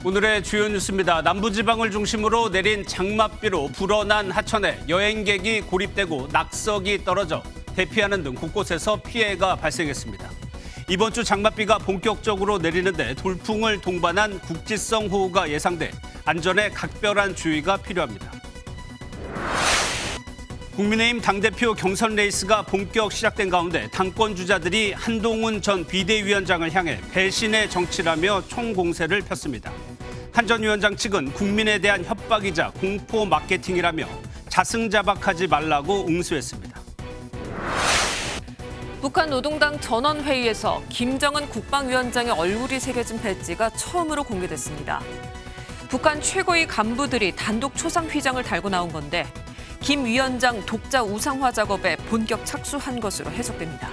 오늘의 주요 뉴스입니다. 남부지방을 중심으로 내린 장맛비로 불어난 하천에 여행객이 고립되고 낙석이 떨어져 대피하는 등 곳곳에서 피해가 발생했습니다. 이번 주 장맛비가 본격적으로 내리는데 돌풍을 동반한 국지성 호우가 예상돼 안전에 각별한 주의가 필요합니다. 국민의힘 당대표 경선 레이스가 본격 시작된 가운데 당권 주자들이 한동훈 전 비대위원장을 향해 배신의 정치라며 총공세를 폈습니다. 한 전 위원장 측은 국민에 대한 협박이자 공포 마케팅이라며 자승자박하지 말라고 응수했습니다. 북한 노동당 전원회의에서 김정은 국방위원장의 얼굴이 새겨진 배지가 처음으로 공개됐습니다. 북한 최고위 간부들이 단독 초상 휘장을 달고 나온 건데 김 위원장 독자 우상화 작업에 본격 착수한 것으로 해석됩니다.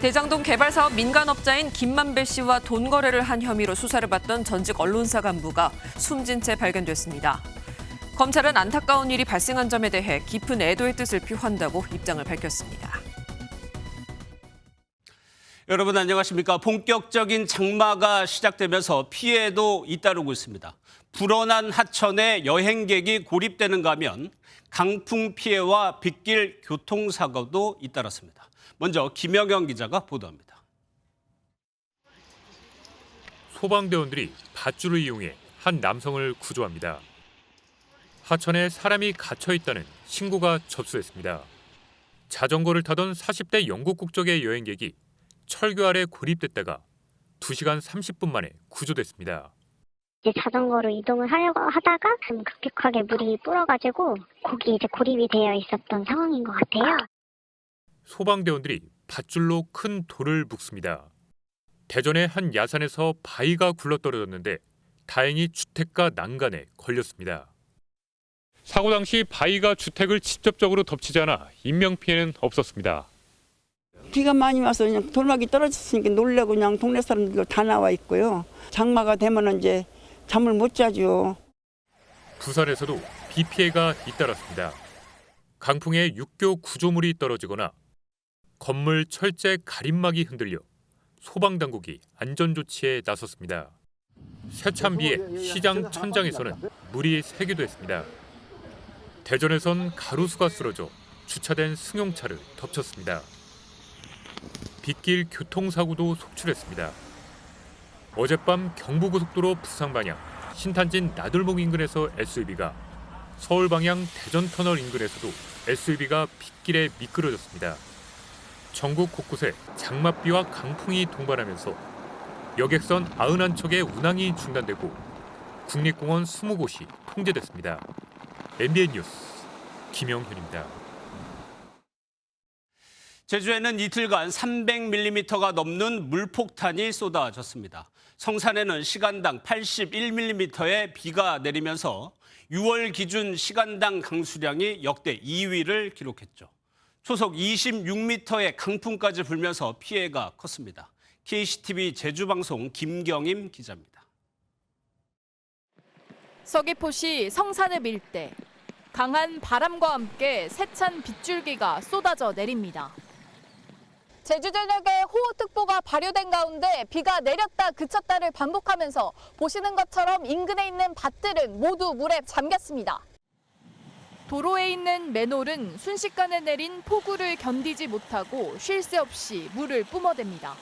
대장동 개발 사업 민간업자인 김만배 씨와 돈 거래를 한 혐의로 수사를 받던 전직 언론사 간부가 숨진 채 발견됐습니다. 검찰은 안타까운 일이 발생한 점에 대해 깊은 애도의 뜻을 표한다고 입장을 밝혔습니다. 여러분 안녕하십니까? 본격적인 장마가 시작되면서 피해도 잇따르고 있습니다. 불어난 하천에 여행객이 고립되는가 하면 강풍 피해와 빗길 교통사고도 잇따랐습니다. 먼저 김영영 기자가 보도합니다. 소방대원들이 밧줄을 이용해 한 남성을 구조합니다. 하천에 사람이 갇혀 있다는 신고가 접수됐습니다. 자전거를 타던 40대 영국 국적의 여행객이 철교 아래 고립됐다가 2시간 30분 만에 구조됐습니다. 자전거로 이동을 하려고 하다가 급격하게 물이 불어가지고 거기 이제 고립이 되어 있었던 상황인 것 같아요. 소방대원들이 밧줄로 큰 돌을 붓습니다. 대전의 한 야산에서 바위가 굴러떨어졌는데 다행히 주택가 난간에 걸렸습니다. 사고 당시 바위가 주택을 직접적으로 덮치지 않아 인명피해는 없었습니다. 비가 많이 와서 그냥 돌막이 떨어졌으니까 놀래고 그냥 동네 사람들도 다 나와 있고요. 장마가 되면 이제 잠을 못 자죠. 부산에서도 비 피해가 잇따랐습니다. 강풍에 육교 구조물이 떨어지거나 건물 철제 가림막이 흔들려 소방당국이 안전조치에 나섰습니다. 세찬 비에 시장 천장에서는 물이 새기도 했습니다. 대전에선 가로수가 쓰러져 주차된 승용차를 덮쳤습니다. 빗길 교통사고도 속출했습니다. 어젯밤 경부고속도로 부산 방향 신탄진 나들목 인근에서 SUV가 서울 방향 대전터널 인근에서도 SUV가 빗길에 미끄러졌습니다. 전국 곳곳에 장맛비와 강풍이 동반하면서 여객선 91척의 운항이 중단되고 국립공원 20곳이 통제됐습니다. MBN 뉴스 김영현입니다. 제주에는 이틀간 300mm가 넘는 물폭탄이 쏟아졌습니다. 성산에는 시간당 81mm의 비가 내리면서 6월 기준 시간당 강수량이 역대 2위를 기록했죠. 초속 26m의 강풍까지 불면서 피해가 컸습니다. KCTV 제주방송 김경임 기자입니다. 서귀포시 성산읍 일대. 강한 바람과 함께 세찬 빗줄기가 쏟아져 내립니다. 제주전역에 호우특보가 발효된 가운데 비가 내렸다 그쳤다를 반복하면서 보시는 것처럼 인근에 있는 밭들은 모두 물에 잠겼습니다. 도로에 있는 맨홀은 순식간에 내린 폭우를 견디지 못하고 쉴 새 없이 물을 뿜어댑니다.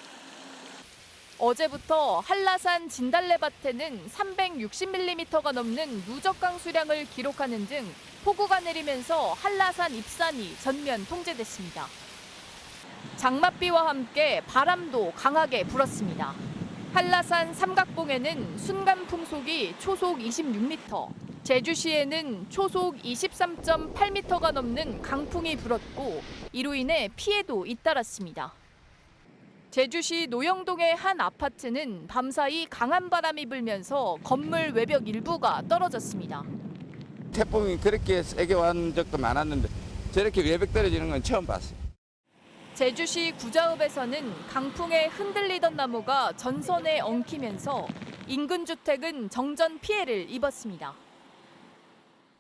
어제부터 한라산 진달래밭에는 360mm가 넘는 누적 강수량을 기록하는 등 폭우가 내리면서 한라산 입산이 전면 통제됐습니다. 장맛비와 함께 바람도 강하게 불었습니다. 한라산 삼각봉에는 순간 풍속이 초속 26m, 제주시에는 초속 23.8m가 넘는 강풍이 불었고 이로 인해 피해도 잇따랐습니다. 제주시 노영동의 한 아파트는 밤사이 강한 바람이 불면서 건물 외벽 일부가 떨어졌습니다. 태풍이 그렇게 세게 왔는 적도 많았는데 저렇게 외벽 떨어지는 건 처음 봤어요. 제주시 구자읍에서는 강풍에 흔들리던 나무가 전선에 엉키면서 인근 주택은 정전 피해를 입었습니다.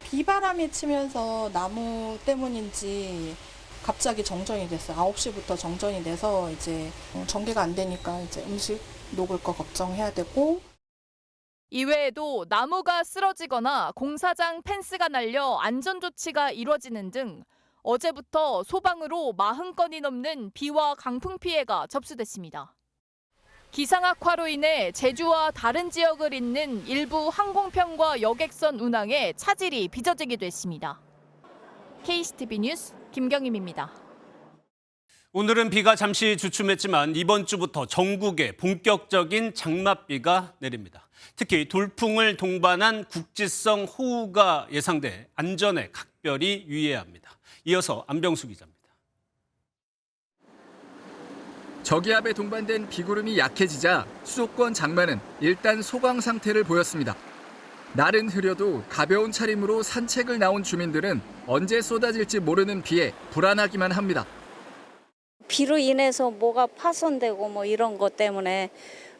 비바람이 치면서 나무 때문인지 갑자기 정전이 됐어요. 9시부터 정전이 돼서 이제 전기가 안 되니까 이제 음식 녹을 거 걱정해야 되고 이외에도 나무가 쓰러지거나 공사장 펜스가 날려 안전조치가 이뤄지는 등 어제부터 소방으로 40건이 넘는 비와 강풍 피해가 접수됐습니다. 기상악화로 인해 제주와 다른 지역을 잇는 일부 항공편과 여객선 운항에 차질이 빚어지기도 했습니다. KCTV 뉴스 김경임입니다. 오늘은 비가 잠시 주춤했지만 이번 주부터 전국에 본격적인 장맛비가 내립니다. 특히 돌풍을 동반한 국지성 호우가 예상돼 안전에 각별히 유의해야 합니다. 이어서 안병수 기자입니다. 저기압에 동반된 비구름이 약해지자 수도권 장마는 일단 소강 상태를 보였습니다. 날은 흐려도 가벼운 차림으로 산책을 나온 주민들은 언제 쏟아질지 모르는 비에 불안하기만 합니다. 비로 인해서 뭐가 파손되고 뭐 이런 것 때문에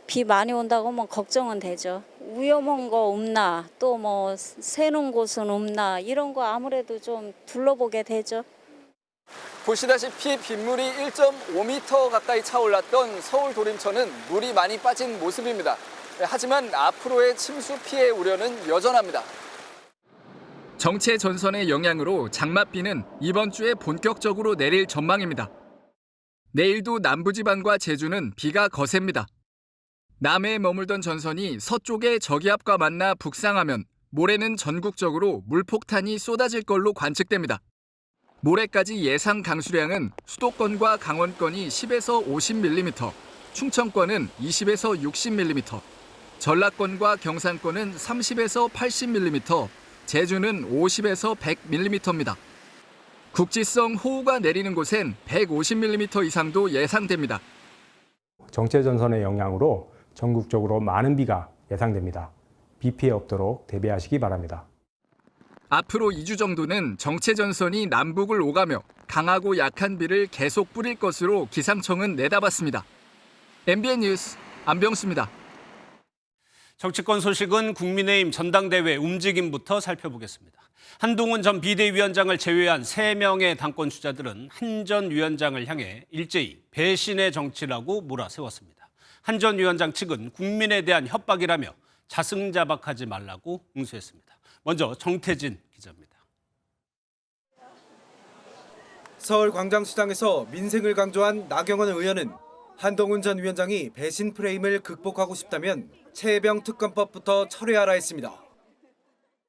비 많이 온다고 뭐 걱정은 되죠. 위험한 거 없나, 또 뭐 새는 곳은 없나, 이런 거 아무래도 좀 둘러보게 되죠. 보시다시피 빗물이 1.5m 가까이 차올랐던 서울 도림천은 물이 많이 빠진 모습입니다. 하지만 앞으로의 침수 피해 우려는 여전합니다. 정체 전선의 영향으로 장맛비는 이번 주에 본격적으로 내릴 전망입니다. 내일도 남부지방과 제주는 비가 거셉니다. 남해에 머물던 전선이 서쪽의 저기압과 만나 북상하면 모레는 전국적으로 물폭탄이 쏟아질 걸로 관측됩니다. 모레까지 예상 강수량은 수도권과 강원권이 10에서 50mm, 충청권은 20에서 60mm, 전라권과 경상권은 30에서 80mm, 제주는 50에서 100mm입니다. 국지성 호우가 내리는 곳엔 150mm 이상도 예상됩니다. 정체 전선의 영향으로 전국적으로 많은 비가 예상됩니다. 비 피해 없도록 대비하시기 바랍니다. 앞으로 2주 정도는 정체 전선이 남북을 오가며 강하고 약한 비를 계속 뿌릴 것으로 기상청은 내다봤습니다. MBN 뉴스 안병수입니다. 정치권 소식은 국민의힘 전당대회 움직임부터 살펴보겠습니다. 한동훈 전 비대위원장을 제외한 3명의 당권 주자들은 한 전 위원장을 향해 일제히 배신의 정치라고 몰아세웠습니다. 한 전 위원장 측은 국민에 대한 협박이라며 자승자박하지 말라고 응수했습니다. 먼저 정태진 기자입니다. 서울 광장시장에서 민생을 강조한 나경원 의원은 한동훈 전 위원장이 배신 프레임을 극복하고 싶다면 최혜병 특검법부터 철회하라 했습니다.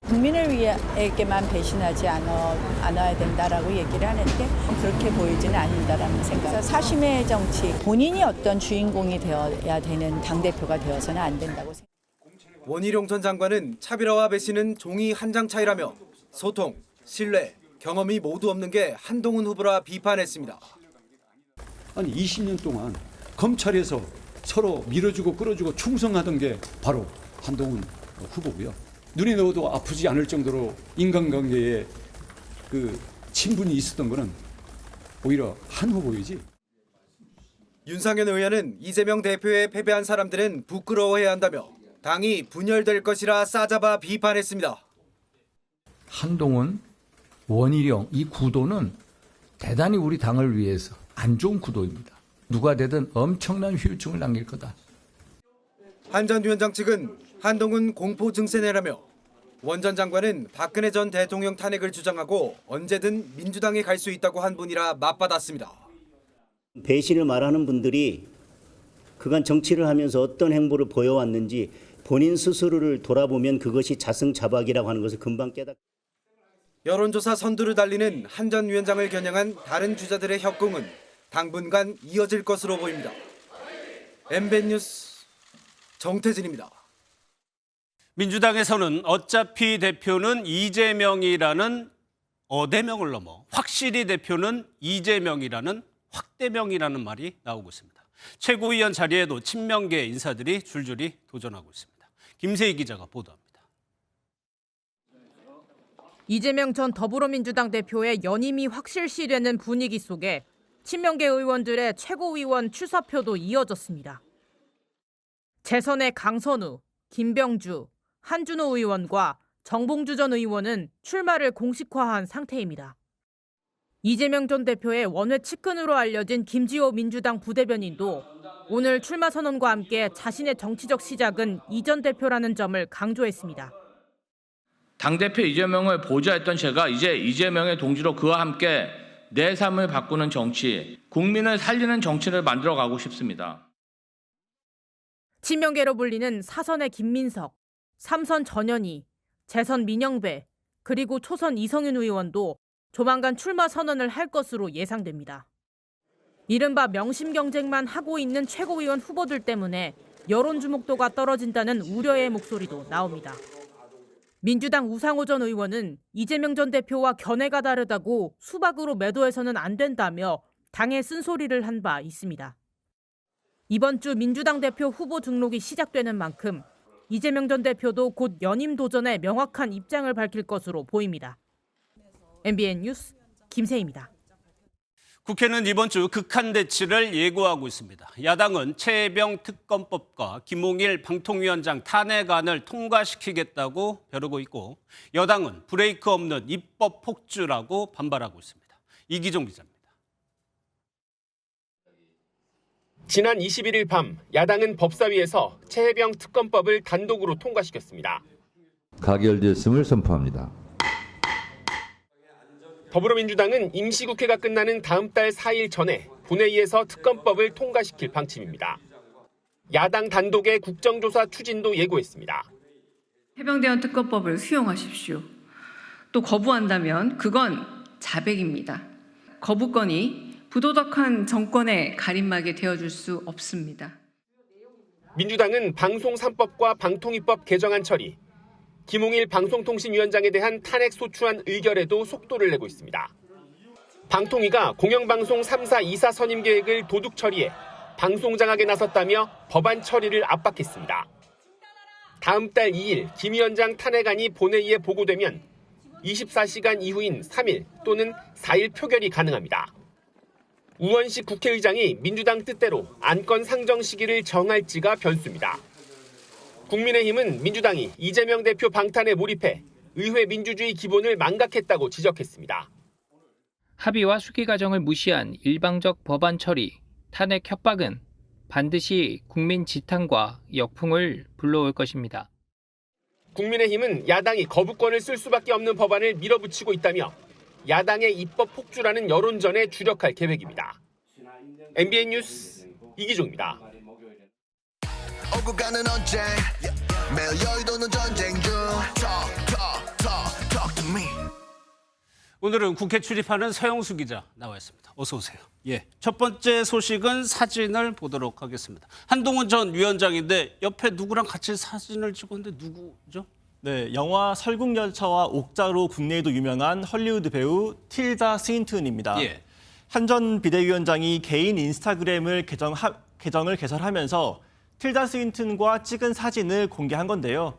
국민을 위해에게만 배신하지 않아야 된다라고 얘기를 하는데 그렇게 보이지는 않는다라는 생각. 사심의 정치, 본인이 어떤 주인공이 되어야 되는 당대표가 되어서는 안 된다고 생각합니다. 원희룡 전 장관은 차별화와 배신은 종이 한 장 차이라며 소통, 신뢰, 경험이 모두 없는 게 한동훈 후보라 비판했습니다. 아니 20년 동안 검찰에서 서로 밀어주고 끌어주고 충성하던 게 바로 한동훈 후보고요. 눈에 넣어도 아프지 않을 정도로 인간관계에 그 친분이 있었던 거는 오히려 한 후보이지. 윤상현 의원은 이재명 대표에 패배한 사람들은 부끄러워해야 한다며 당이 분열될 것이라 싸잡아 비판했습니다. 한동훈, 원희룡 이 구도는 대단히 우리 당을 위해서 안 좋은 구도입니다. 누가 되든 엄청난 후유증을 남길 거다. 한 전 위원장 측은 한동훈 공포 증세내라며 원 전 장관은 박근혜 전 대통령 탄핵을 주장하고 언제든 민주당에 갈 수 있다고 한 분이라 맞받았습니다. 배신을 말하는 분들이 그간 정치를 하면서 어떤 행보를 보여왔는지 본인 스스로를 돌아보면 그것이 자승자박이라고 하는 것을 금방 깨닫. 여론조사 선두를 달리는 한 전 위원장을 겨냥한 다른 주자들의 협공은 당분간 이어질 것으로 보입니다. MBN 뉴스 정태진입니다. 민주당에서는 어차피 대표는 이재명이라는 어대명을 넘어 확실히 대표는 이재명이라는 확대명이라는 말이 나오고 있습니다. 최고위원 자리에도 친명계 인사들이 줄줄이 도전하고 있습니다. 김세희 기자가 보도합니다. 이재명 전 더불어민주당 대표의 연임이 확실시되는 분위기 속에 친명계 의원들의 최고위원 출사표도 이어졌습니다. 재선의 강선우, 김병주, 한준호 의원과 정봉주 전 의원은 출마를 공식화한 상태입니다. 이재명 전 대표의 원외 측근으로 알려진 김지호 민주당 부대변인도 오늘 출마 선언과 함께 자신의 정치적 시작은 이 전 대표라는 점을 강조했습니다. 당대표 이재명을 보좌했던 제가 이제 이재명의 동지로 그와 함께 내 삶을 바꾸는 정치, 국민을 살리는 정치를 만들어가고 싶습니다. 친명계로 불리는 4선의 김민석, 3선 전현희, 재선 민영배, 그리고 초선 이성윤 의원도 조만간 출마 선언을 할 것으로 예상됩니다. 이른바 명심 경쟁만 하고 있는 최고위원 후보들 때문에 여론 주목도가 떨어진다는 우려의 목소리도 나옵니다. 민주당 우상호 전 의원은 이재명 전 대표와 견해가 다르다고 수박으로 매도해서는 안 된다며 당에 쓴소리를 한 바 있습니다. 이번 주 민주당 대표 후보 등록이 시작되는 만큼 이재명 전 대표도 곧 연임 도전에 명확한 입장을 밝힐 것으로 보입니다. MBN 뉴스 김세희입니다. 국회는 이번 주 극한 대치를 예고하고 있습니다. 야당은 최혜병 특검법과 김홍일 방통위원장 탄핵안을 통과시키겠다고 벼르고 있고 여당은 브레이크 없는 입법 폭주라고 반발하고 있습니다. 이기종 기자입니다. 지난 21일 밤 야당은 법사위에서 최혜병 특검법을 단독으로 통과시켰습니다. 가결되었음을 선포합니다. 더불어민주당은 임시국회가 끝나는 다음 달 4일 전에 본회의에서 특검법을 통과시킬 방침입니다. 야당 단독의 국정조사 추진도 예고했습니다. 해병대원 특검법을 수용하십시오. 또 거부한다면 그건 자백입니다. 거부권이 부도덕한 정권의 가림막이 되어줄 수 없습니다. 민주당은 방송 3법과 방통위법 개정안 처리, 김홍일 방송통신위원장에 대한 탄핵 소추안 의결에도 속도를 내고 있습니다. 방통위가 공영방송 3사 2사 선임 계획을 도둑 처리해 방송 장악에 나섰다며 법안 처리를 압박했습니다. 다음 달 2일 김 위원장 탄핵안이 본회의에 보고되면 24시간 이후인 3일 또는 4일 표결이 가능합니다. 우원식 국회의장이 민주당 뜻대로 안건 상정 시기를 정할지가 변수입니다. 국민의힘은 민주당이 이재명 대표 방탄에 몰입해 의회 민주주의 기본을 망각했다고 지적했습니다. 합의와 수기 과정을 무시한 일방적 법안 처리, 탄핵 협박은 반드시 국민 지탄과 역풍을 불러올 것입니다. 국민의힘은 야당이 거부권을 쓸 수밖에 없는 법안을 밀어붙이고 있다며 야당의 입법 폭주라는 여론전에 주력할 계획입니다. MBN 뉴스 이기종입니다. 오고 가는 언제 매일 여의도는 전쟁 중 talk to me. 오늘은 국회 출입하는 서영수 기자 나와 있습니다. 어서 오세요. 예, 첫 번째 소식은 사진을 보도록 하겠습니다. 한동훈 전 위원장인데 옆에 누구랑 같이 사진을 찍었는데 누구죠? 네, 영화 설국열차와 옥자로 국내에도 유명한 헐리우드 배우 틸다 스윈튼입니다. 예. 한 전 비대위원장이 개인 인스타그램을 계정을 개설하면서 틸다 스윈튼과 찍은 사진을 공개한 건데요.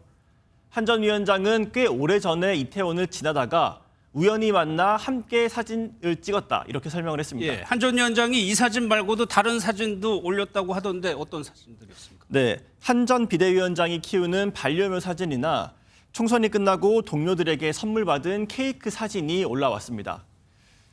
한 전 위원장은 꽤 오래전에 이태원을 지나다가 우연히 만나 함께 사진을 찍었다 이렇게 설명을 했습니다. 예, 한 전 위원장이 이 사진 말고도 다른 사진도 올렸다고 하던데 어떤 사진들이었습니까? 네, 한 전 비대위원장이 키우는 반려묘 사진이나 총선이 끝나고 동료들에게 선물 받은 케이크 사진이 올라왔습니다.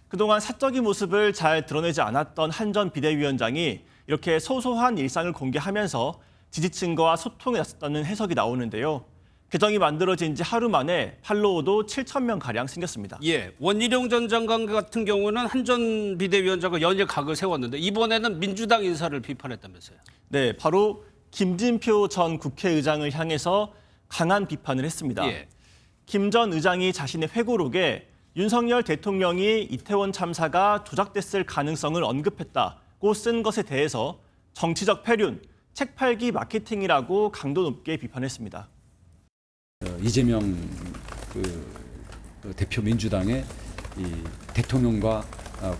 그동안 사적인 모습을 잘 드러내지 않았던 한 전 비대위원장이 이렇게 소소한 일상을 공개하면서 지지층과 소통에 나섰다는 해석이 나오는데요. 계정이 만들어진 지 하루 만에 팔로워도 7,000명가량 생겼습니다. 예, 원희룡 전 장관 같은 경우는 한 전 비대위원장과 연일 각을 세웠는데 이번에는 민주당 인사를 비판했다면서요. 네, 바로 김진표 전 국회의장을 향해서 강한 비판을 했습니다. 예. 김 전 의장이 자신의 회고록에 윤석열 대통령이 이태원 참사가 조작됐을 가능성을 언급했다고 쓴 것에 대해서 정치적 패륜, 책 팔기 마케팅이라고 강도 높게 비판했습니다. 이재명 대표 민주당의 이 대통령과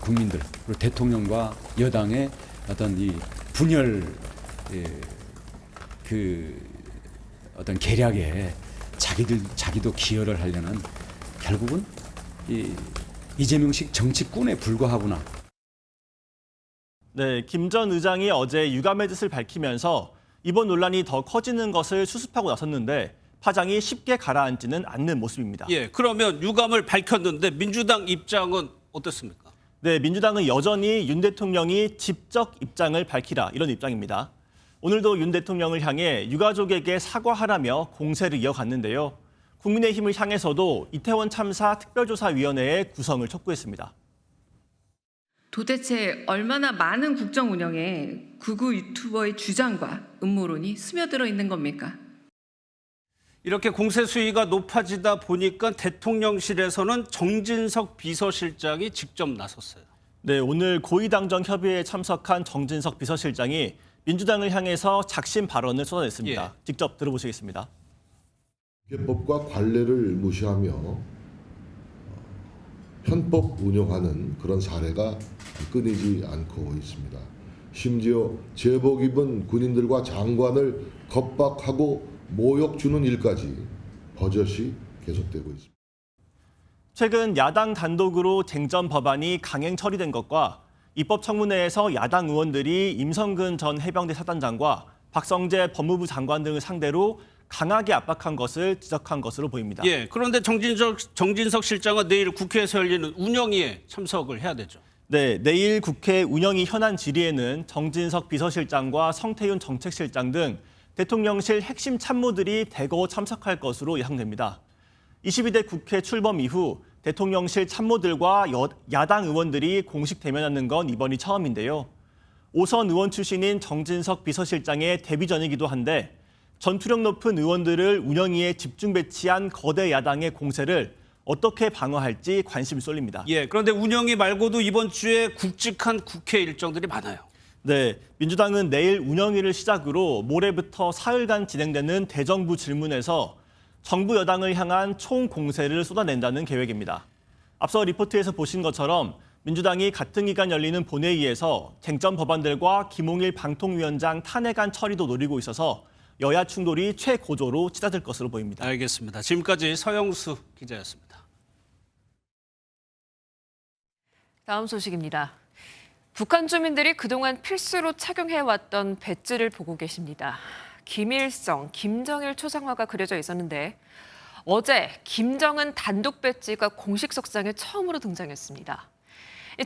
국민들 그리고 대통령과 여당의 어떤 이 분열 어떤 계략에 자기도 기여를 하려는 결국은 이재명식 정치꾼에 불과하구나. 네, 김 전 의장이 어제 유감의 뜻을 밝히면서 이번 논란이 더 커지는 것을 수습하고 나섰는데 파장이 쉽게 가라앉지는 않는 모습입니다. 예, 그러면 유감을 밝혔는데 민주당 입장은 어떻습니까? 네, 민주당은 여전히 윤 대통령이 직접 입장을 밝히라 이런 입장입니다. 오늘도 윤 대통령을 향해 유가족에게 사과하라며 공세를 이어갔는데요. 국민의힘을 향해서도 이태원 참사 특별조사위원회의 구성을 촉구했습니다. 도대체 얼마나 많은 국정 운영에 극우 유튜버의 주장과 음모론이 스며들어 있는 겁니까? 이렇게 공세 수위가 높아지다 보니까 대통령실에서는 정진석 비서실장이 직접 나섰어요. 네, 오늘 고위당정 협의회에 참석한 정진석 비서실장이 민주당을 향해서 작심 발언을 쏟아냈습니다. 직접 들어보시겠습니다. 국회법과 관례를 무시하며 편법 운영하는 그런 사례가 끊이지 않고 있습니다. 심지어 제복 입은 군인들과 장관을 겁박하고 모욕 주는 일까지 버젓이 계속되고 있습니다. 최근 야당 단독으로 쟁점 법안이 강행 처리된 것과 입법청문회에서 야당 의원들이 임성근 전 해병대 사단장과 박성재 법무부 장관 등을 상대로 강하게 압박한 것을 지적한 것으로 보입니다. 그런데 정진석 실장은 내일 국회에서 열리는 운영위에 참석을 해야 되죠. 네, 내일 국회 운영위 현안 질의에는 정진석 비서실장과 성태윤 정책실장 등 대통령실 핵심 참모들이 대거 참석할 것으로 예상됩니다. 22대 국회 출범 이후 대통령실 참모들과 야당 의원들이 공식 대면하는 건 이번이 처음인데요. 5선 의원 출신인 정진석 비서실장의 데뷔전이기도 한데 전투력 높은 의원들을 운영위에 집중 배치한 거대 야당의 공세를 어떻게 방어할지 관심이 쏠립니다. 그런데 운영위 말고도 이번 주에 굵직한 국회 일정들이 많아요. 네, 민주당은 내일 운영위를 시작으로 모레부터 사흘간 진행되는 대정부 질문에서 정부 여당을 향한 총공세를 쏟아낸다는 계획입니다. 앞서 리포트에서 보신 것처럼 민주당이 같은 기간 열리는 본회의에서 쟁점 법안들과 김홍일 방통위원장 탄핵안 처리도 노리고 있어서 여야 충돌이 최고조로 치닫을 것으로 보입니다. 알겠습니다. 지금까지 서영수 기자였습니다. 다음 소식입니다. 북한 주민들이 그동안 필수로 착용해왔던 배지를 보고 계십니다. 김일성, 김정일 초상화가 그려져 있었는데 어제 김정은 단독 배지가 공식 석상에 처음으로 등장했습니다.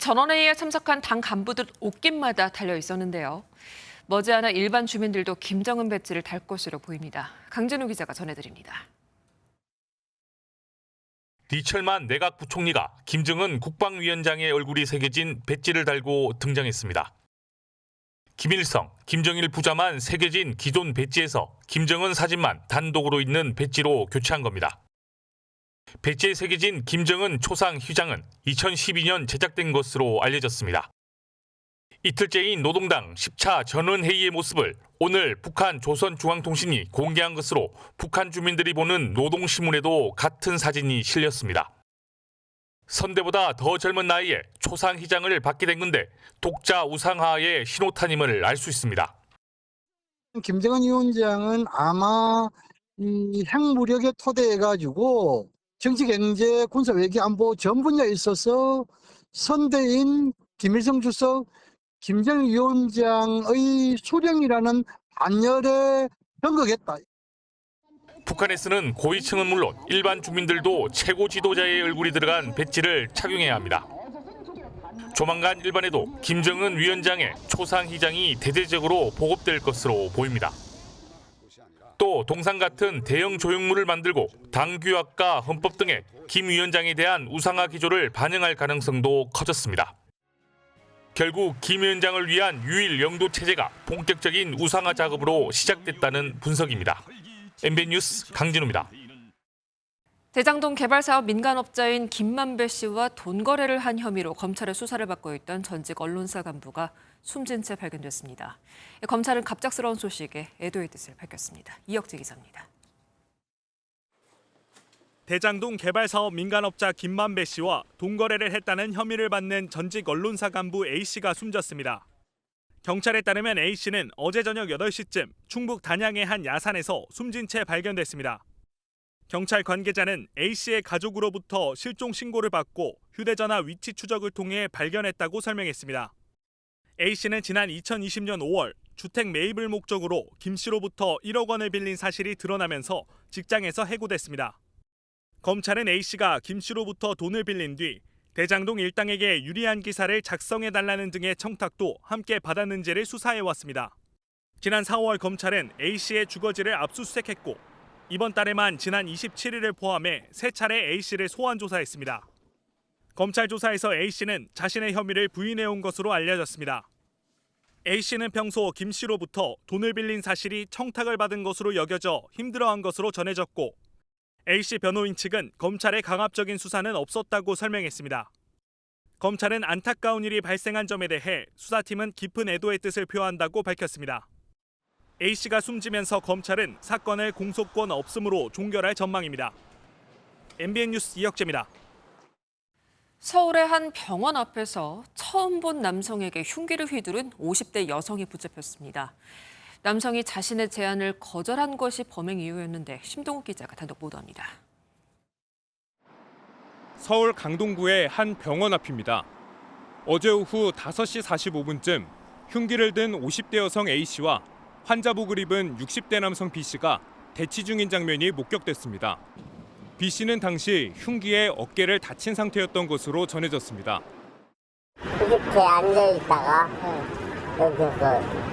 전원회의에 참석한 당 간부들 옷깃마다 달려 있었는데요. 머지않아 일반 주민들도 김정은 배지를 달 것으로 보입니다. 강진우 기자가 전해드립니다. 리철만 내각 부총리가 김정은 국방위원장의 얼굴이 새겨진 배지를 달고 등장했습니다. 김일성, 김정일 부자만 새겨진 기존 배지에서 김정은 사진만 단독으로 있는 배지로 교체한 겁니다. 배지에 새겨진 김정은 초상 휘장은 2012년 제작된 것으로 알려졌습니다. 이틀째인 노동당 10차 전원회의의 모습을 오늘 북한 조선중앙통신이 공개한 것으로 북한 주민들이 보는 노동신문에도 같은 사진이 실렸습니다. 선대보다 더 젊은 나이에 초상 휘장을 받게 된 건데 독자 우상화의 신호탄임을 알 수 있습니다. 김정은 위원장은 아마 이 핵무력에 토대해가지고 정치, 경제, 군사, 외교, 안보 전 분야에 있어서 선대인 김일성 주석, 김정일 위원장의 수령이라는 반열에 변극했다. 북한에서는 고위층은 물론 일반 주민들도 최고 지도자의 얼굴이 들어간 배지를 착용해야 합니다. 조만간 일반에도 김정은 위원장의 초상 휘장이 대대적으로 보급될 것으로 보입니다. 또 동상 같은 대형 조형물을 만들고 당규약과 헌법 등의 김 위원장에 대한 우상화 기조를 반영할 가능성도 커졌습니다. 결국 김 위원장을 위한 유일 영도 체제가 본격적인 우상화 작업으로 시작됐다는 분석입니다. MBN 뉴스 강진우입니다. 대장동 개발 사업 민간업자인 김만배 씨와 돈 거래를 한 혐의로 검찰의 수사를 받고 있던 전직 언론사 간부가 숨진 채 발견됐습니다. 검찰은 갑작스러운 소식에 애도의 뜻을 밝혔습니다. 이혁재 기자입니다. 대장동 개발 사업 민간업자 김만배 씨와 돈 거래를 했다는 혐의를 받는 전직 언론사 간부 A 씨가 숨졌습니다. 경찰에 따르면 A 씨는 어제 저녁 8시쯤 충북 단양의 한 야산에서 숨진 채 발견됐습니다. 경찰 관계자는 A 씨의 가족으로부터 실종 신고를 받고 휴대전화 위치 추적을 통해 발견했다고 설명했습니다. A 씨는 지난 2020년 5월 주택 매입을 목적으로 김 씨로부터 1억 원을 빌린 사실이 드러나면서 직장에서 해고됐습니다. 검찰은 A 씨가 김 씨로부터 돈을 빌린 뒤 대장동 일당에게 유리한 기사를 작성해달라는 등의 청탁도 함께 받았는지를 수사해왔습니다. 지난 4월 검찰은 A씨의 주거지를 압수수색했고 이번 달에만 지난 27일을 포함해 3차례 A씨를 소환 조사했습니다. 검찰 조사에서 A씨는 자신의 혐의를 부인해온 것으로 알려졌습니다. A씨는 평소 김씨로부터 돈을 빌린 사실이 청탁을 받은 것으로 여겨져 힘들어한 것으로 전해졌고 A씨 변호인 측은 검찰의 강압적인 수사는 없었다고 설명했습니다. 검찰은 안타까운 일이 발생한 점에 대해 수사팀은 깊은 애도의 뜻을 표한다고 밝혔습니다. A씨가 숨지면서 검찰은 사건을 공소권 없음으로 종결할 전망입니다. MBN 뉴스 이혁재입니다. 서울의 한 병원 앞에서 처음 본 남성에게 흉기를 휘두른 50대 여성이 붙잡혔습니다. 남성이 자신의 제안을 거절한 것이 범행 이유였는데 심동욱 기자가 단독 보도합니다. 서울 강동구의 한 병원 앞입니다. 어제 오후 5시 45분쯤 흉기를 든 50대 여성 A씨와 환자복을 입은 60대 남성 B씨가 대치 중인 장면이 목격됐습니다. B씨는 당시 흉기에 어깨를 다친 상태였던 것으로 전해졌습니다. 이렇게 앉아있다가 여기서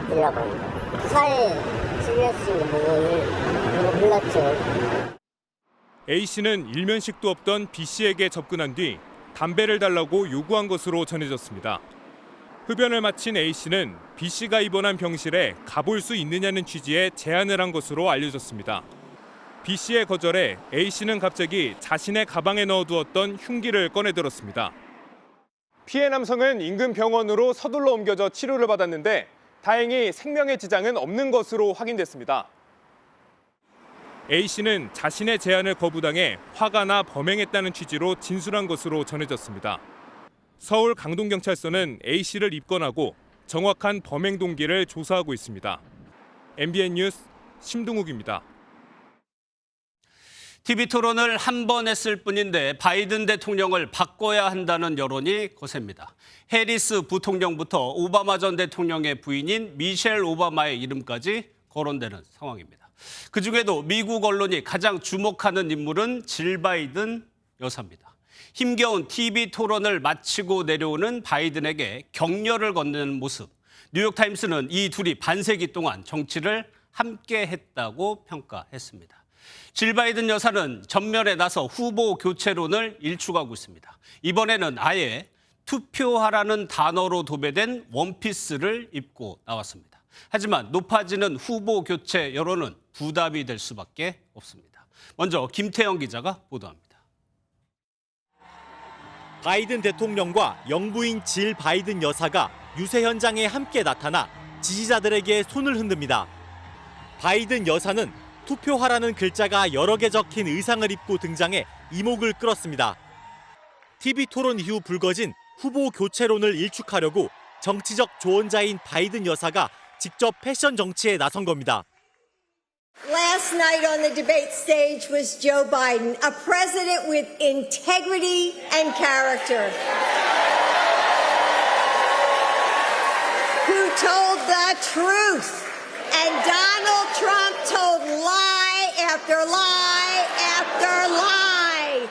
일러버린 살이 찔렸으니 목을 눌렀죠. A씨는 일면식도 없던 B씨에게 접근한 뒤 담배를 달라고 요구한 것으로 전해졌습니다. 흡연을 마친 A씨는 B씨가 입원한 병실에 가볼 수 있느냐는 취지의 제안을 한 것으로 알려졌습니다. B씨의 거절에 A씨는 갑자기 자신의 가방에 넣어두었던 흉기를 꺼내들었습니다. 피해 남성은 인근 병원으로 서둘러 옮겨져 치료를 받았는데 다행히 생명에 지장은 없는 것으로 확인됐습니다. A씨는 자신의 제안을 거부당해 화가 나 범행했다는 취지로 진술한 것으로 전해졌습니다. 서울 강동경찰서는 A씨를 입건하고 정확한 범행 동기를 조사하고 있습니다. MBN 뉴스 심동욱입니다. TV토론을 한 번 했을 뿐인데 바이든 대통령을 바꿔야 한다는 여론이 거셉니다. 해리스 부통령부터 오바마 전 대통령의 부인인 미셸 오바마의 이름까지 거론되는 상황입니다. 그중에도 미국 언론이 가장 주목하는 인물은 질 바이든 여사입니다. 힘겨운 TV토론을 마치고 내려오는 바이든에게 격려를 건네는 모습. 뉴욕타임스는 이 둘이 반세기 동안 정치를 함께 했다고 평가했습니다. 질 바이든 여사는 전면에 나서 후보 교체론을 일축하고 있습니다. 이번에는 아예 투표하라는 단어로 도배된 원피스를 입고 나왔습니다. 하지만 높아지는 후보 교체 여론은 부담이 될 수밖에 없습니다. 먼저 김태영 기자가 보도합니다. 바이든 대통령과 영부인 질 바이든 여사가 유세 현장에 함께 나타나 지지자들에게 손을 흔듭니다. 바이든 여사는 투표하라는 글자가 여러 개 적힌 의상을 입고 등장해 이목을 끌었습니다. TV 토론 이후 불거진 후보 교체론을 일축하려고 정치적 조언자인 바이든 여사가 직접 패션 정치에 나선 겁니다. Last night on the debate stage was Joe Biden, a president with integrity and character, who told the truth. And Donald Trump told lie after lie after lie.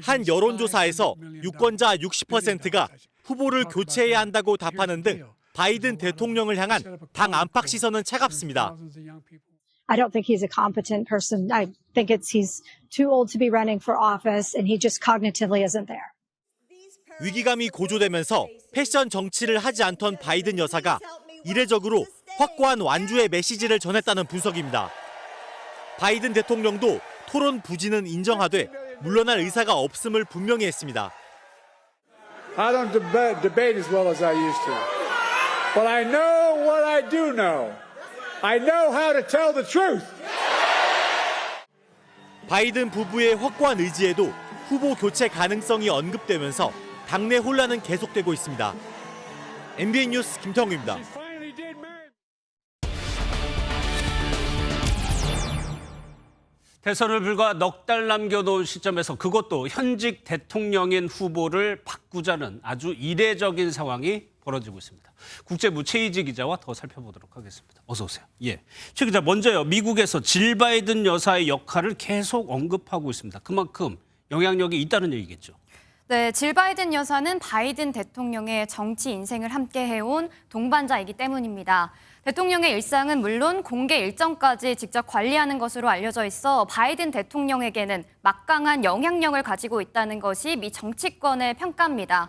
한 여론조사에서 유권자 60%가 후보를 교체해야 한다고 답하는 등 바이든 대통령을 향한 당 안팎 시선은 차갑습니다. I don't think he's a competent person. I think he's too old to be running for office and he just cognitively isn't there. 위기감이 고조되면서 패션 정치를 하지 않던 바이든 여사가 이례적으로 확고한 완주의 메시지를 전했다는 분석입니다. 바이든 대통령도 토론 부진은 인정하되 물러날 의사가 없음을 분명히 했습니다. I don't debate as well as I used to. But I know what I do know. I know how to tell the truth. 바이든 부부의 확고한 의지에도 후보 교체 가능성이 언급되면서 당내 혼란은 계속되고 있습니다. MBN 뉴스 김태형입니다. 대선을 불과 넉 달 남겨놓은 시점에서 그것도 현직 대통령인 후보를 바꾸자는 아주 이례적인 상황이 벌어지고 있습니다. 국제부 최희지 기자와 더 살펴보도록 하겠습니다. 어서 오세요. 예, 최 기자 먼저요. 미국에서 질 바이든 여사의 역할을 계속 언급하고 있습니다. 그만큼 영향력이 있다는 얘기겠죠. 네, 질 바이든 여사는 바이든 대통령의 정치 인생을 함께 해온 동반자이기 때문입니다. 대통령의 일상은 물론 공개 일정까지 직접 관리하는 것으로 알려져 있어 바이든 대통령에게는 막강한 영향력을 가지고 있다는 것이 미 정치권의 평가입니다.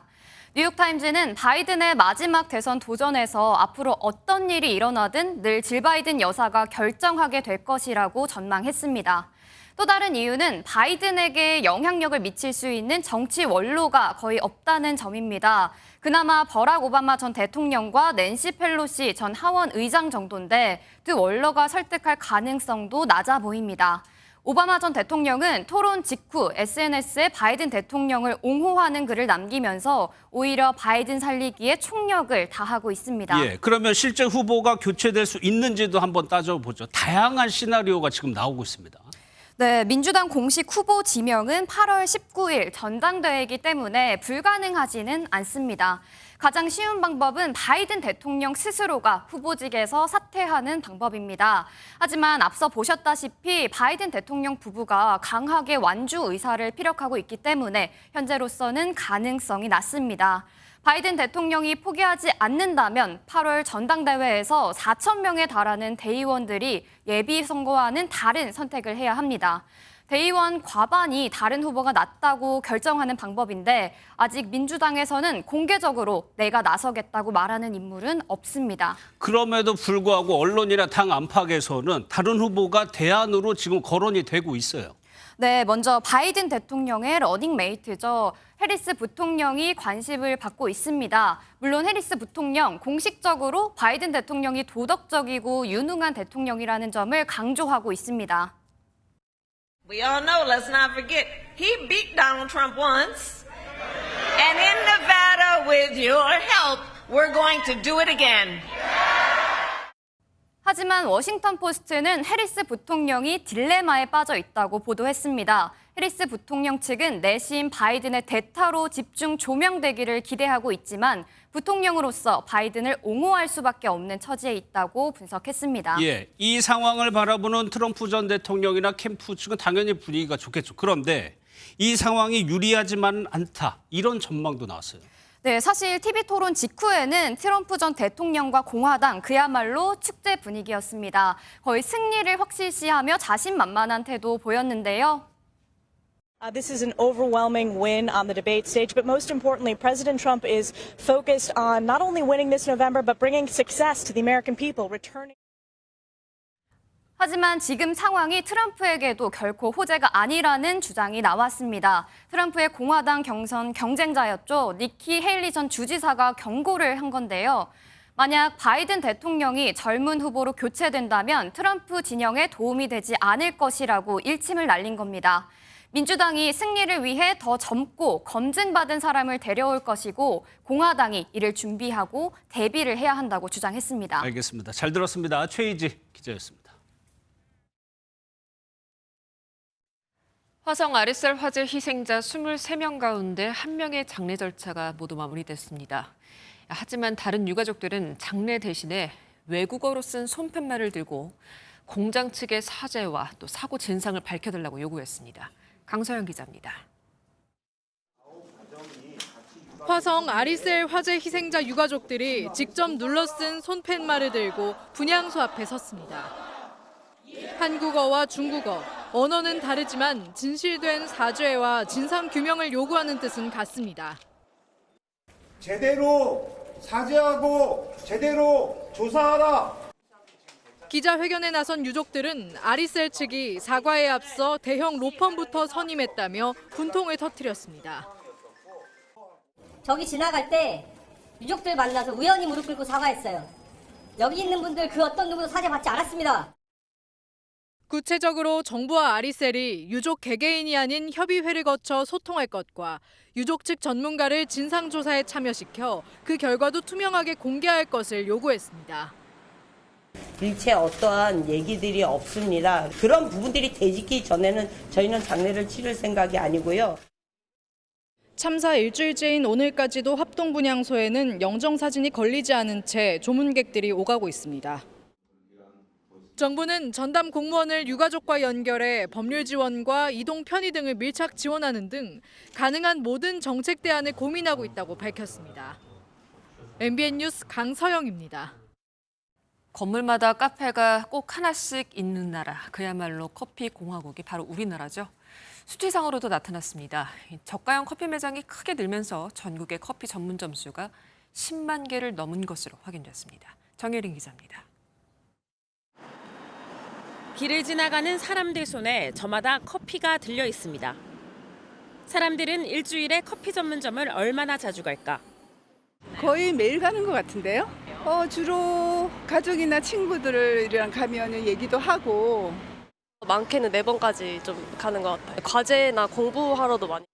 뉴욕타임즈는 바이든의 마지막 대선 도전에서 앞으로 어떤 일이 일어나든 늘 질 바이든 여사가 결정하게 될 것이라고 전망했습니다. 또 다른 이유는 바이든에게 영향력을 미칠 수 있는 정치 원로가 거의 없다는 점입니다. 그나마 버락 오바마 전 대통령과 낸시 펠로시 전 하원 의장 정도인데 두 원로가 설득할 가능성도 낮아 보입니다. 오바마 전 대통령은 토론 직후 SNS에 바이든 대통령을 옹호하는 글을 남기면서 오히려 바이든 살리기에 총력을 다하고 있습니다. 예, 그러면 실제 후보가 교체될 수 있는지도 한번 따져보죠. 다양한 시나리오가 지금 나오고 있습니다. 네, 민주당 공식 후보 지명은 8월 19일 전당대회이기 때문에 불가능하지는 않습니다. 가장 쉬운 방법은 바이든 대통령 스스로가 후보직에서 사퇴하는 방법입니다. 하지만 앞서 보셨다시피 바이든 대통령 부부가 강하게 완주 의사를 피력하고 있기 때문에 현재로서는 가능성이 낮습니다. 바이든 대통령이 포기하지 않는다면 8월 전당대회에서 4천 명에 달하는 대의원들이 예비 선거와는 다른 선택을 해야 합니다. 대의원 과반이 다른 후보가 낫다고 결정하는 방법인데 아직 민주당에서는 공개적으로 내가 나서겠다고 말하는 인물은 없습니다. 그럼에도 불구하고 언론이나 당 안팎에서는 다른 후보가 대안으로 지금 거론이 되고 있어요. 네, 먼저 바이든 대통령의 러닝메이트죠. 해리스 부통령이 관심을 받고 있습니다. 물론 해리스 부통령 공식적으로 바이든 대통령이 도덕적이고 유능한 대통령이라는 점을 강조하고 있습니다. We all know, let's not forget, he beat Donald Trump once. And in Nevada, with your help, we're going to do it again. 하지만 워싱턴 포스트는 해리스 부통령이 딜레마에 빠져 있다고 보도했습니다. 해리스 부통령 측은 내심 바이든의 대타로 집중 조명되기를 기대하고 있지만 부통령으로서 바이든을 옹호할 수밖에 없는 처지에 있다고 분석했습니다. 예, 이 상황을 바라보는 트럼프 전 대통령이나 캠프 측은 당연히 분위기가 좋겠죠. 그런데 이 상황이 유리하지만은 않다. 이런 전망도 나왔어요. 네, 사실 TV토론 직후에는 트럼프 전 대통령과 공화당 그야말로 축제 분위기였습니다. 거의 승리를 확실시하며 자신만만한 태도 보였는데요. This is an overwhelming win on the debate stage, but most importantly, President Trump is focused on not only winning this November, but bringing success to the American people, returning. 하지만 지금 상황이 트럼프에게도 결코 호재가 아니라는 주장이 나왔습니다. 트럼프의 공화당 경선 경쟁자였죠. 니키 헤일리 전 주지사가 경고를 한 건데요. 만약 바이든 대통령이 젊은 후보로 교체된다면 트럼프 진영에 도움이 되지 않을 것이라고 일침을 날린 겁니다. 민주당이 승리를 위해 더 젊고 검증받은 사람을 데려올 것이고 공화당이 이를 준비하고 대비를 해야 한다고 주장했습니다. 알겠습니다. 잘 들었습니다. 최희지 기자였습니다. 화성 아리셀 화재 희생자 23명 가운데 1명의 장례 절차가 모두 마무리됐습니다. 하지만 다른 유가족들은 장례 대신에 외국어로 쓴 손팻말을 들고 공장 측의 사죄와 또 사고 진상을 밝혀달라고 요구했습니다. 강서영 기자입니다. 화성 아리셀 화재 희생자 유가족들이 직접 눌러 쓴 손팻말을 들고 분향소 앞에 섰습니다. 한국어와 중국어, 언어는 다르지만 진실된 사죄와 진상 규명을 요구하는 뜻은 같습니다. 제대로 사죄하고 제대로 조사하라. 기자회견에 나선 유족들은 아리셀 측이 사과에 앞서 대형 로펌부터 선임했다며 분통을 터뜨렸습니다. 저기 지나갈 때 유족들 만나서 우연히 무릎 꿇고 사과했어요. 여기 있는 분들 그 어떤 누구도 사죄받지 않았습니다. 구체적으로 정부와 아리셀이 유족 개개인이 아닌 협의회를 거쳐 소통할 것과 유족 측 전문가를 진상조사에 참여시켜 그 결과도 투명하게 공개할 것을 요구했습니다. 일체 어떠한 얘기들이 없습니다. 그런 부분들이 되짓기 전에는 저희는 장례를 치를 생각이 아니고요. 참사 일주일째인 오늘까지도 합동분향소에는 영정사진이 걸리지 않은 채 조문객들이 오가고 있습니다. 정부는 전담 공무원을 유가족과 연결해 법률 지원과 이동 편의 등을 밀착 지원하는 등 가능한 모든 정책 대안을 고민하고 있다고 밝혔습니다. MBN 뉴스 강서영입니다. 건물마다 카페가 꼭 하나씩 있는 나라, 그야말로 커피 공화국이 바로 우리나라죠. 수치상으로도 나타났습니다. 저가형 커피 매장이 크게 늘면서 전국의 커피 전문점 수가 10만 개를 넘은 것으로 확인됐습니다. 정혜린 기자입니다. 길을 지나가는 사람들 손에 저마다 커피가 들려 있습니다. 사람들은 일주일에 커피 전문점을 얼마나 자주 갈까? 거의 매일 가는 것 같은데요. 주로 가족이나 친구들이랑 가면 얘기도 하고. 많게는 4번까지 좀 가는 것 같아요. 과제나 공부하러도 많이.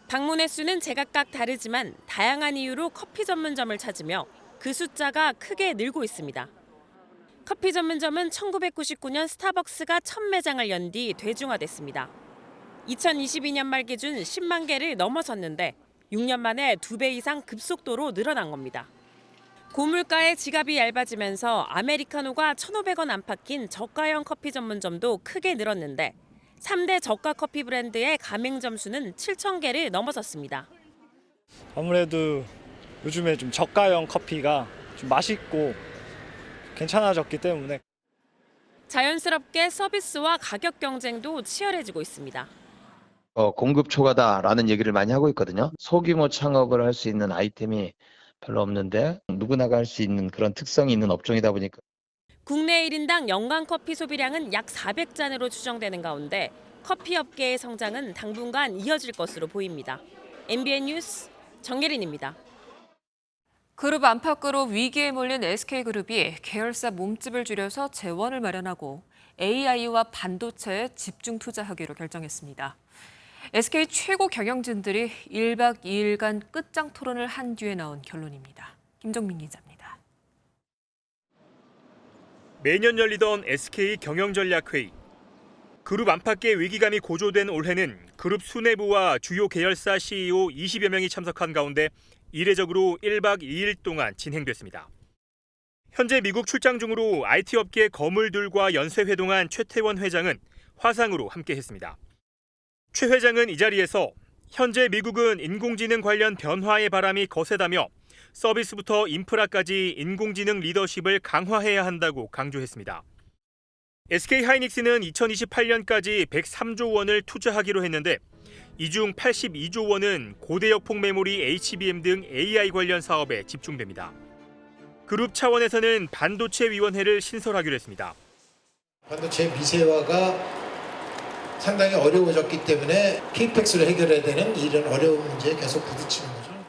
방문 횟수는 제각각 다르지만 다양한 이유로 커피 전문점을 찾으며 그 숫자가 크게 늘고 있습니다. 커피 전문점은 1999년 스타벅스가 첫 매장을 연 뒤 대중화됐습니다. 2022년 말 기준 10만 개를 넘어섰는데 6년 만에 2배 이상 급속도로 늘어난 겁니다. 고물가에 지갑이 얇아지면서 아메리카노가 1,500원 안팎인 저가형 커피 전문점도 크게 늘었는데 3대 저가 커피 브랜드의 가맹점 수는 7,000개를 넘어섰습니다. 아무래도 요즘에 좀 저가형 커피가 좀 맛있고 괜찮아졌기 때문에 자연스럽게 서비스와 가격 경쟁도 치열해지고 있습니다. 공급 초과다라는 얘기를 많이 하고 있거든요. 소규모 창업을 할 수 있는 아이템이 별로 없는데 누구나가 할 수 있는 그런 특성이 있는 업종이다 보니까 국내 1인당 연간 커피 소비량은 약 400잔으로 추정되는 가운데 커피 업계의 성장은 당분간 이어질 것으로 보입니다. MBN 뉴스 정예린입니다. 그룹 안팎으로 위기에 몰린 SK그룹이 계열사 몸집을 줄여서 재원을 마련하고 AI와 반도체에 집중 투자하기로 결정했습니다. SK 최고 경영진들이 1박 2일간 끝장 토론을 한 뒤에 나온 결론입니다. 김정민 기자입니다. 매년 열리던 SK 경영전략회의. 그룹 안팎의 위기감이 고조된 올해는 그룹 수뇌부와 주요 계열사 CEO 20여 명이 참석한 가운데 이례적으로 1박 2일 동안 진행됐습니다. 현재 미국 출장 중으로 IT 업계 거물들과 연쇄회동한 최태원 회장은 화상으로 함께했습니다. 최 회장은 이 자리에서 현재 미국은 인공지능 관련 변화의 바람이 거세다며 서비스부터 인프라까지 인공지능 리더십을 강화해야 한다고 강조했습니다. SK하이닉스는 2028년까지 103조 원을 투자하기로 했는데 이 중 82조 원은 고대역폭 메모리 HBM 등 AI 관련 사업에 집중됩니다. 그룹 차원에서는 반도체위원회를 신설하기로 했습니다. 반도체 미세화가 상당히 어려워졌기 때문에 KPEX로 해결해야 되는 이런 어려운 문제에 계속 부딪히는 거죠.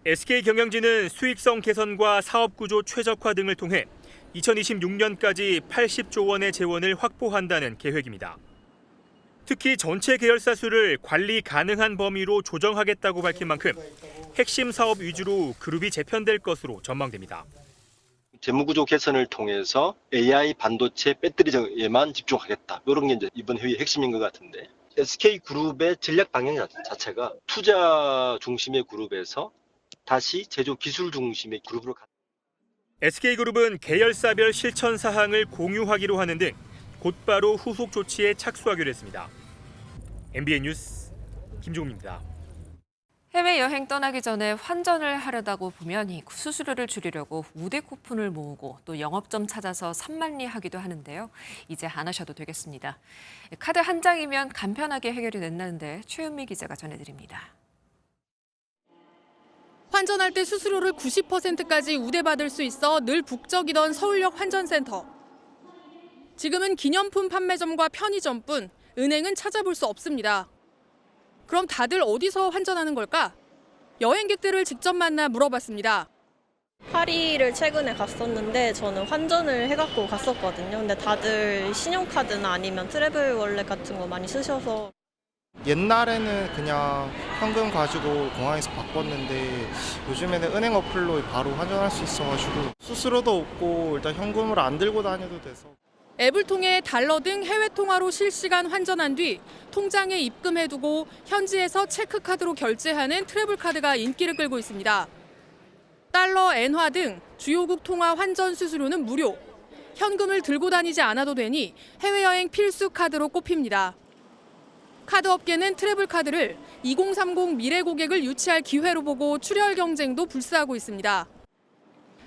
SK경영진은 수익성 개선과 사업구조 최적화 등을 통해 2026년까지 80조 원의 재원을 확보한다는 계획입니다. 특히 전체 계열사 수를 관리 가능한 범위로 조정하겠다고 밝힌 만큼 핵심 사업 위주로 그룹이 재편될 것으로 전망됩니다. 재무구조 개선을 통해서 AI 반도체 배터리에만 집중하겠다. 이런 게 이제 이번 회의 핵심인 것 같은데 SK그룹의 전략 방향 자체가 투자 중심의 그룹에서 다시 제조 기술 중심의 그룹으로 SK그룹은 계열사별 실천 사항을 공유하기로 하는 등 곧바로 후속 조치에 착수하기로 했습니다. MBN 뉴스 김종민입니다. 해외여행 떠나기 전에 환전을 하려다고 보면 이 수수료를 줄이려고 우대 쿠폰을 모으고 또 영업점 찾아서 산만리 하기도 하는데요. 이제 안 하셔도 되겠습니다. 카드 한 장이면 간편하게 해결이 된다는데 최은미 기자가 전해드립니다. 환전할 때 수수료를 90%까지 우대받을 수 있어 늘 북적이던 서울역 환전센터. 지금은 기념품 판매점과 편의점뿐 은행은 찾아볼 수 없습니다. 그럼 다들 어디서 환전하는 걸까? 여행객들을 직접 만나 물어봤습니다. 파리를 최근에 갔었는데 저는 환전을 해갖고 갔었거든요. 근데 다들 신용카드나 아니면 트래블 월렛 같은 거 많이 쓰셔서. 옛날에는 그냥 현금 가지고 공항에서 바꿨는데 요즘에는 은행 어플로 바로 환전할 수 있어가지고 수수료도 없고 일단 현금을 안 들고 다녀도 돼서. 앱을 통해 달러 등 해외 통화로 실시간 환전한 뒤 통장에 입금해두고 현지에서 체크카드로 결제하는 트래블카드가 인기를 끌고 있습니다. 달러, 엔화 등 주요국 통화 환전 수수료는 무료. 현금을 들고 다니지 않아도 되니 해외여행 필수 카드로 꼽힙니다. 카드 업계는 트래블 카드를 2030 미래 고객을 유치할 기회로 보고 출혈 경쟁도 불사하고 있습니다.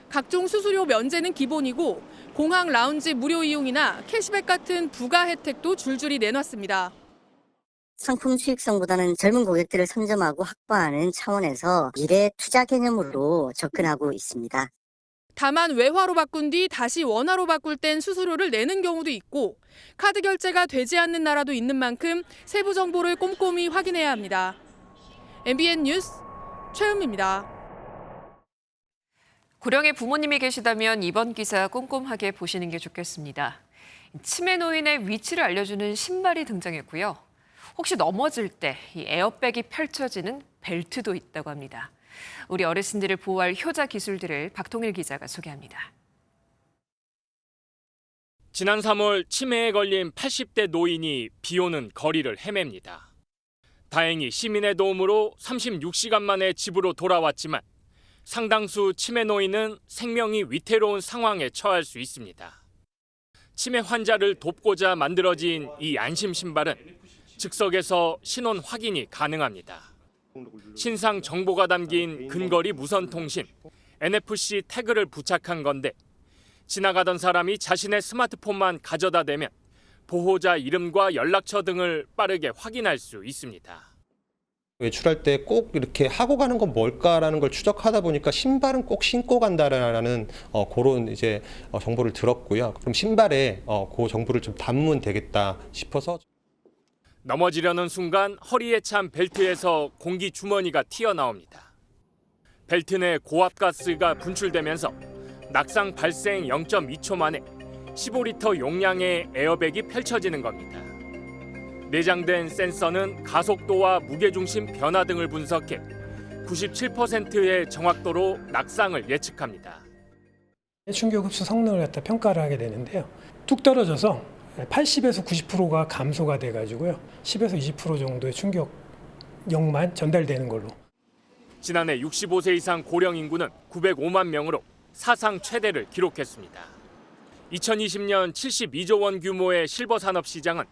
각종 수수료 면제는 기본이고 공항 라운지 무료 이용이나 캐시백 같은 부가 혜택도 줄줄이 내놨습니다. 상품 수익성보다는 젊은 고객들을 선점하고 확보하는 차원에서 미래 투자 개념으로 접근하고 있습니다. 다만 외화로 바꾼 뒤 다시 원화로 바꿀 땐 수수료를 내는 경우도 있고 카드 결제가 되지 않는 나라도 있는 만큼 세부 정보를 꼼꼼히 확인해야 합니다. MBN 뉴스 최은미입니다. 고령의 부모님이 계시다면 이번 기사 꼼꼼하게 보시는 게 좋겠습니다. 치매 노인의 위치를 알려주는 신발이 등장했고요. 혹시 넘어질 때 이 에어백이 펼쳐지는 벨트도 있다고 합니다. 우리 어르신들을 보호할 효자 기술들을 박통일 기자가 소개합니다. 지난 3월 치매에 걸린 80대 노인이 비 오는 거리를 헤맵니다. 다행히 시민의 도움으로 36시간 만에 집으로 돌아왔지만 상당수 치매 노인은 생명이 위태로운 상황에 처할 수 있습니다. 치매 환자를 돕고자 만들어진 이 안심 신발은 즉석에서 신원 확인이 가능합니다. 신상 정보가 담긴 근거리 무선 통신 NFC 태그를 부착한 건데 지나가던 사람이 자신의 스마트폰만 가져다 대면 보호자 이름과 연락처 등을 빠르게 확인할 수 있습니다. 외출할 때 꼭 이렇게 하고 가는 건 뭘까라는 걸 추적하다 보니까 신발은 꼭 신고 간다라는 그런 이제 정보를 들었고요. 그럼 신발에 그 정보를 좀 담으면 되겠다 싶어서. 넘어지려는 순간 허리에 찬 벨트에서 공기 주머니가 튀어나옵니다. 벨트 내 고압가스가 분출되면서 낙상 발생 0.2초 만에 15리터 용량의 에어백이 펼쳐지는 겁니다. 내장된 센서는 가속도와 무게중심 변화 등을 분석해 97%의 정확도로 낙상을 예측합니다. 충격 흡수 성능을 갖다 평가를 하게 되는데요. 뚝 떨어져서 80에서 90%가 감소가 돼가지고요. 10에서 20% 정도의 충격력만 전달되는 걸로. 지난해 65세 이상 고령 인구는 905만 명으로 사상 최대를 기록했습니다. 2020년 72조 원 규모의 실버 산업 시장은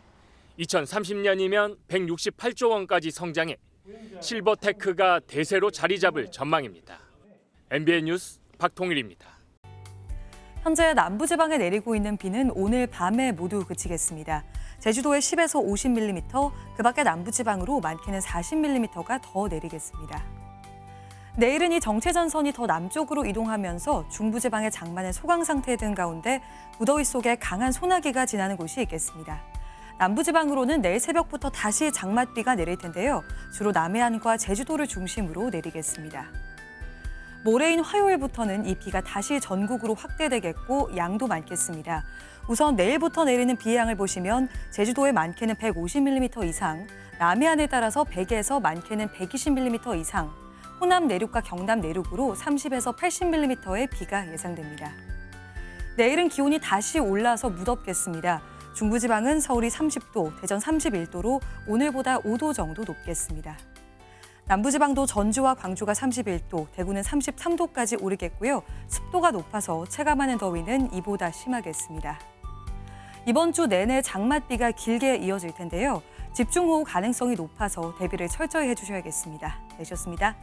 2030년이면 168조 원까지 성장해 실버테크가 대세로 자리 잡을 전망입니다. MBN 뉴스 박통일입니다. 현재 남부지방에 내리고 있는 비는 오늘 밤에 모두 그치겠습니다. 제주도에 10에서 50mm, 그 밖에 남부지방으로 많게는 40mm가 더 내리겠습니다. 내일은 이 정체전선이 더 남쪽으로 이동하면서 중부지방의 장마는 소강 상태에 든 가운데 무더위 속에 강한 소나기가 지나는 곳이 있겠습니다. 남부지방으로는 내일 새벽부터 다시 장맛비가 내릴 텐데요. 주로 남해안과 제주도를 중심으로 내리겠습니다. 모레인 화요일부터는 이 비가 다시 전국으로 확대되겠고 양도 많겠습니다. 우선 내일부터 내리는 비의 양을 보시면 제주도에 많게는 150mm 이상, 남해안에 따라서 100에서 많게는 120mm 이상, 호남 내륙과 경남 내륙으로 30에서 80mm의 비가 예상됩니다. 내일은 기온이 다시 올라서 무덥겠습니다. 중부지방은 서울이 30도, 대전 31도로 오늘보다 5도 정도 높겠습니다. 남부지방도 전주와 광주가 31도, 대구는 33도까지 오르겠고요. 습도가 높아서 체감하는 더위는 이보다 심하겠습니다. 이번 주 내내 장맛비가 길게 이어질 텐데요. 집중호우 가능성이 높아서 대비를 철저히 해주셔야겠습니다. 내셨습니다.